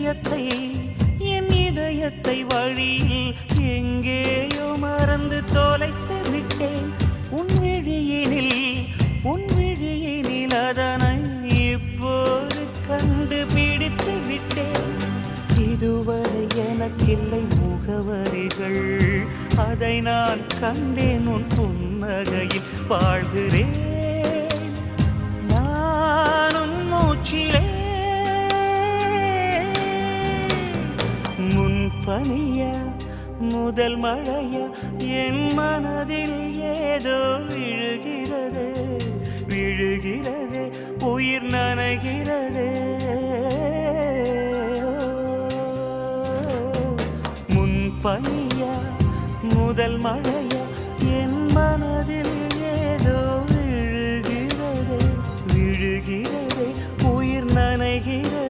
நிஜத்தை என் இதயத்தை வழியில் எங்கேயோ மறந்து தொலைத்து விட்டேன். உன் விழியினில் அதனை இப்போது கண்டுபிடித்து விட்டேன். இதுவரை எனக்கில்லை முகவரிகள், அதை நான் கண்டேன் உன் புன்னகையில். வாழ்கிறேன் நான் உன் மூச்சிலே. முன் பனியா முதல் மழையா என் மனதில் ஏதோ விழுகிறது விழுகிறது, உயிர் நனைகிறது. முன் பனியா முதல் மழையா